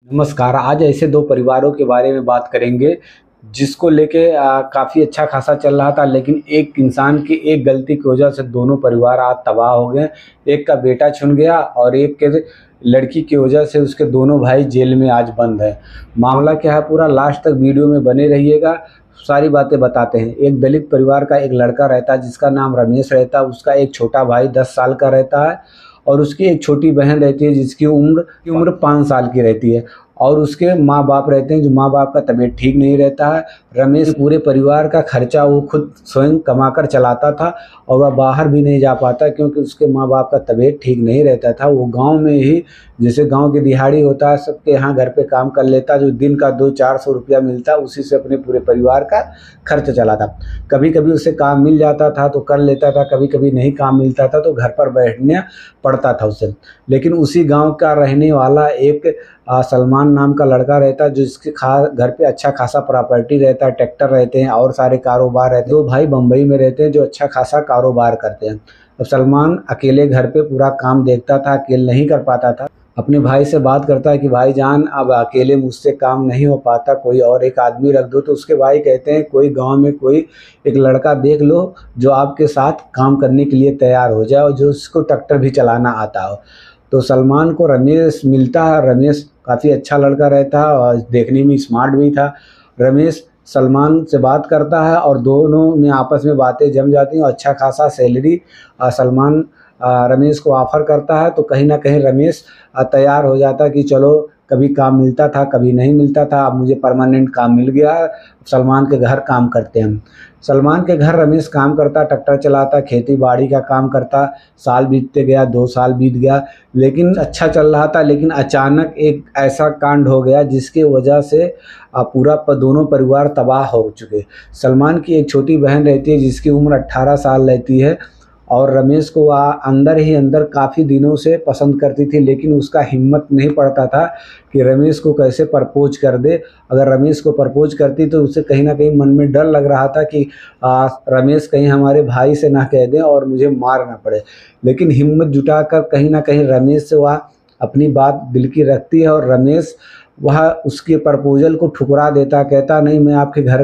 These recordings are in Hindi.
नमस्कार। आज ऐसे दो परिवारों के बारे में बात करेंगे जिसको लेके काफ़ी अच्छा खासा चल रहा था, लेकिन एक इंसान की एक गलती की वजह से दोनों परिवार आज तबाह हो गए। एक का बेटा छूट गया और एक के लड़की की वजह से उसके दोनों भाई जेल में आज बंद हैं। मामला क्या है, पूरा लास्ट तक वीडियो में बने रहिएगा, सारी बातें बताते हैं। एक दलित परिवार का एक लड़का रहता है जिसका नाम रमेश रहता है। उसका एक छोटा भाई 10 साल का रहता है और उसकी एक छोटी बहन रहती है जिसकी उम्र 5 साल की रहती है। और उसके माँ बाप रहते हैं, जो माँ बाप का तबीयत ठीक नहीं रहता है। रमेश पूरे परिवार का खर्चा वो खुद स्वयं कमा कर चलाता था और वह बाहर भी नहीं जा पाता क्योंकि उसके माँ बाप का तबीयत ठीक नहीं रहता था। वो गांव में ही, जैसे गांव की दिहाड़ी होता है, सबके यहाँ घर पे काम कर लेता, जो दिन का 200-400 रुपया मिलता, उसी से अपने पूरे परिवार का खर्च चलाता। कभी कभी उसे काम मिल जाता था तो कर लेता था, कभी कभी नहीं काम मिलता था तो घर पर बैठना पड़ता था उसे। लेकिन उसी गांव का रहने वाला एक सलमान नाम का लड़का रहता है, जो इसके घर पे अच्छा खासा प्रॉपर्टी रहता है, ट्रैक्टर रहते हैं और सारे कारोबार रहते हैं। दो भाई बम्बई में रहते हैं जो अच्छा खासा कारोबार करते हैं। अब सलमान अकेले घर पे पूरा काम देखता था, अकेले नहीं कर पाता था। अपने भाई से बात करता है कि भाईजान, अब अकेले मुझसे काम नहीं हो पाता, कोई और एक आदमी रख दो। तो उसके भाई कहते हैं कोई गांव में कोई एक लड़का देख लो जो आपके साथ काम करने के लिए तैयार हो जाए और जो उसको ट्रैक्टर भी चलाना आता हो। तो सलमान को रमेश मिलता है। रमेश काफ़ी अच्छा लड़का रहता है और देखने में स्मार्ट भी था। रमेश सलमान से बात करता है और दोनों में आपस में बातें जम जाती हैं और अच्छा खासा सैलरी सलमान रमेश को ऑफ़र करता है। तो कहीं ना कहीं रमेश तैयार हो जाता है कि चलो, कभी काम मिलता था कभी नहीं मिलता था, अब मुझे परमानेंट काम मिल गया, सलमान के घर काम करते हैं। सलमान के घर रमेश काम करता, ट्रैक्टर चलाता, खेती बाड़ी का काम करता। साल बीतते गया, 2 साल बीत गया, लेकिन अच्छा चल रहा था। लेकिन अचानक एक ऐसा कांड हो गया जिसकी वजह से पूरा दोनों परिवार तबाह हो चुके। सलमान की एक छोटी बहन रहती है जिसकी उम्र 18 साल रहती है और रमेश को वह अंदर ही अंदर काफ़ी दिनों से पसंद करती थी, लेकिन उसका हिम्मत नहीं पड़ता था कि रमेश को कैसे प्रपोज कर दे। अगर रमेश को प्रपोज करती तो उसे कहीं ना कहीं मन में डर लग रहा था कि रमेश कहीं हमारे भाई से ना कह दें और मुझे मार ना पड़े। लेकिन हिम्मत जुटाकर कहीं ना कहीं रमेश से वह अपनी बात दिल की रखती है और रमेश वह उसके प्रपोजल को ठुकरा देता, कहता नहीं, मैं आपके घर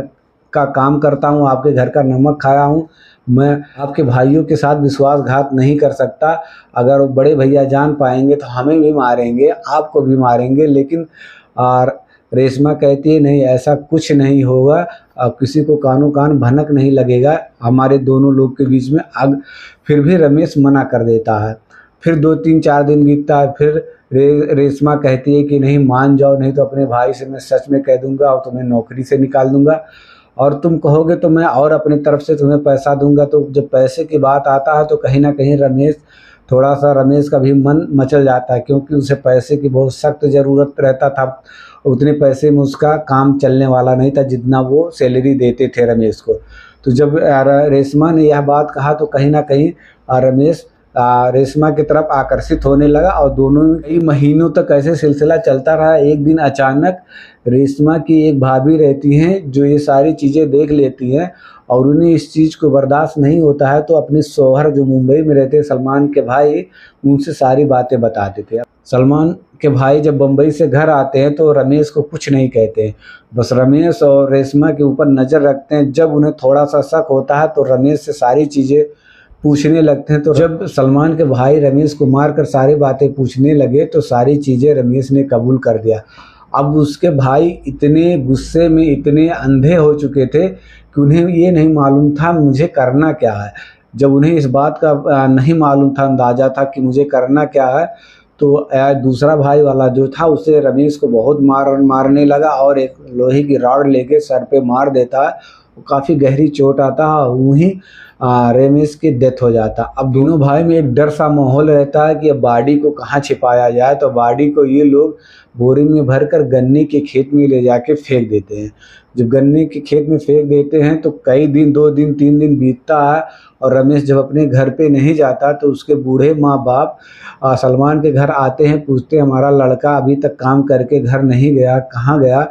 का काम करता हूँ, आपके घर का नमक खाया हूँ, मैं आपके भाइयों के साथ विश्वासघात नहीं कर सकता। अगर वो बड़े भैया जान पाएंगे तो हमें भी मारेंगे, आपको भी मारेंगे। लेकिन रेशमा कहती है नहीं, ऐसा कुछ नहीं होगा, किसी को कानों कान भनक नहीं लगेगा हमारे दोनों लोग के बीच में। अब फिर भी रमेश मना कर देता है। फिर 2-3-4 दिन बीतता है। फिर रेशमा कहती है कि नहीं, मान जाओ, नहीं तो अपने भाई से मैं सच में कह दूंगा और तुम्हें नौकरी से निकाल दूंगा, और तुम कहोगे तो मैं और अपनी तरफ से तुम्हें पैसा दूंगा। तो जब पैसे की बात आता है तो कहीं ना कहीं रमेश का भी मन मचल जाता है, क्योंकि उसे पैसे की बहुत सख्त ज़रूरत रहता था। उतने पैसे में उसका काम चलने वाला नहीं था जितना वो सैलरी देते थे रमेश को। तो जब रेशमा ने यह बात कहा तो कहीं ना कहीं रमेश रेशमा की तरफ आकर्षित होने लगा और दोनों कई महीनों तक ऐसे सिलसिला चलता रहा। एक दिन अचानक रेशमा की एक भाभी रहती हैं जो ये सारी चीज़ें देख लेती हैं और उन्हें इस चीज़ को बर्दाश्त नहीं होता है, तो अपने शौहर जो मुंबई में रहते हैं, सलमान के भाई, उनसे सारी बातें बताते थे। सलमान के भाई जब बम्बई से घर आते हैं तो रमेश को कुछ नहीं कहते, बस रमेश और रेशमा के ऊपर नज़र रखते हैं। जब उन्हें थोड़ा सा शक होता है तो रमेश से सारी चीज़ें पूछने लगते हैं। तो जब सलमान के भाई रमेश को मारकर सारी बातें पूछने लगे तो सारी चीज़ें रमेश ने कबूल कर दिया। अब उसके भाई इतने गुस्से में, इतने अंधे हो चुके थे कि उन्हें ये नहीं मालूम था मुझे करना क्या है। जब उन्हें इस बात का नहीं मालूम था, अंदाज़ा था कि मुझे करना क्या है, तो दूसरा भाई वाला जो था उसे रमेश को बहुत मारने लगा और एक लोहे की रॉड लेके सर पे मार देता है। काफ़ी गहरी चोट आता है, वहीं रमेश की डेथ हो जाता। अब दोनों भाई में एक डर सा माहौल रहता है कि अब बॉडी को कहाँ छिपाया जाए। तो बॉडी को ये लोग बोरी में भरकर गन्ने के खेत में ले जाके फेंक देते हैं। जब गन्ने के खेत में फेंक देते हैं तो कई दिन, 2 दिन 3 दिन बीतता है और रमेश जब अपने घर पे नहीं जाता तो उसके बूढ़े माँ बाप सलमान के घर आते हैं, पूछते हैं हमारा लड़का अभी तक काम करके घर नहीं गया, कहाँ गया।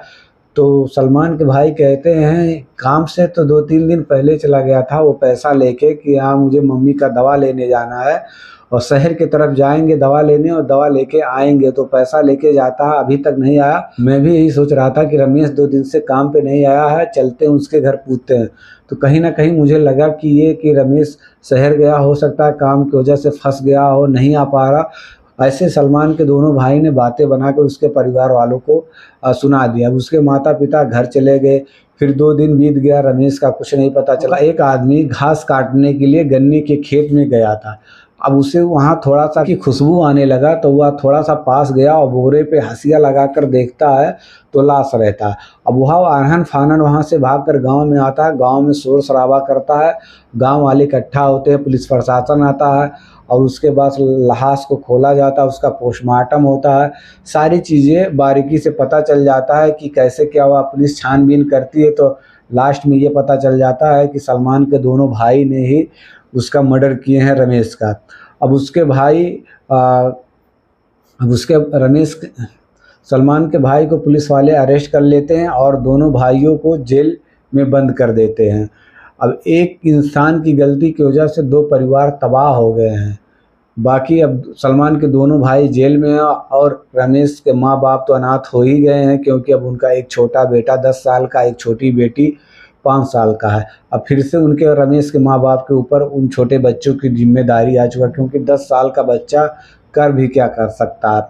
तो सलमान के भाई कहते हैं काम से तो 2-3 दिन पहले चला गया था वो पैसा लेके कि हाँ मुझे मम्मी का दवा लेने जाना है और शहर की तरफ जाएंगे दवा लेने और दवा लेके आएंगे। तो पैसा लेके जाता है, अभी तक नहीं आया। मैं भी यही सोच रहा था कि रमेश 2 दिन से काम पे नहीं आया है, चलते हैं उसके घर पूछते हैं। तो कहीं ना कहीं मुझे लगा कि ये कि रमेश शहर गया, हो सकता है काम की वजह से फंस गया हो, नहीं आ पा रहा। ऐसे सलमान के दोनों भाई ने बातें बनाकर उसके परिवार वालों को सुना दिया। अब उसके माता पिता घर चले गए। फिर 2 दिन बीत गया, रमेश का कुछ नहीं पता चला। एक आदमी घास काटने के लिए गन्ने के खेत में गया था। अब उसे वहाँ थोड़ा सा की खुशबू आने लगा तो वह थोड़ा सा पास गया और बोरे पे हंसिया लगाकर देखता है तो लाश रहता है। अब वह आनन फानन वहाँ से भागकर गांव में आता है, गांव में शोर शराबा करता है, गांव वाले इकट्ठा होते हैं, पुलिस प्रशासन आता है और उसके बाद लाश को खोला जाता है, उसका पोस्टमार्टम होता है। सारी चीज़ें बारीकी से पता चल जाता है कि कैसे क्या हुआ। पुलिस छानबीन करती है तो लास्ट में ये पता चल जाता है कि सलमान के दोनों भाई ने ही उसका मर्डर किए हैं, रमेश का। अब उसके भाई अब उसके रमेश सलमान के भाई को पुलिस वाले अरेस्ट कर लेते हैं और दोनों भाइयों को जेल में बंद कर देते हैं। अब एक इंसान की गलती की वजह से 2 परिवार तबाह हो गए हैं। बाकी अब सलमान के दोनों भाई जेल में हैं और रमेश के माँ बाप तो अनाथ हो ही गए हैं, क्योंकि अब उनका एक छोटा बेटा 10 साल का, एक छोटी बेटी 5 साल का है। अब फिर से उनके और रमेश के माँ बाप के ऊपर उन छोटे बच्चों की जिम्मेदारी आ चुका, क्योंकि 10 साल का बच्चा कर भी क्या कर सकता है।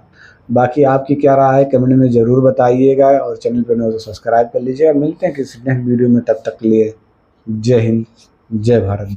बाकी आपकी क्या राय है कमेंट में ज़रूर बताइएगा और चैनल पर नए हो तो सब्सक्राइब कर लीजिएगा। मिलते हैं किसी नेक्स्ट वीडियो में, तब तक के लिए जय हिंद, जय भारत।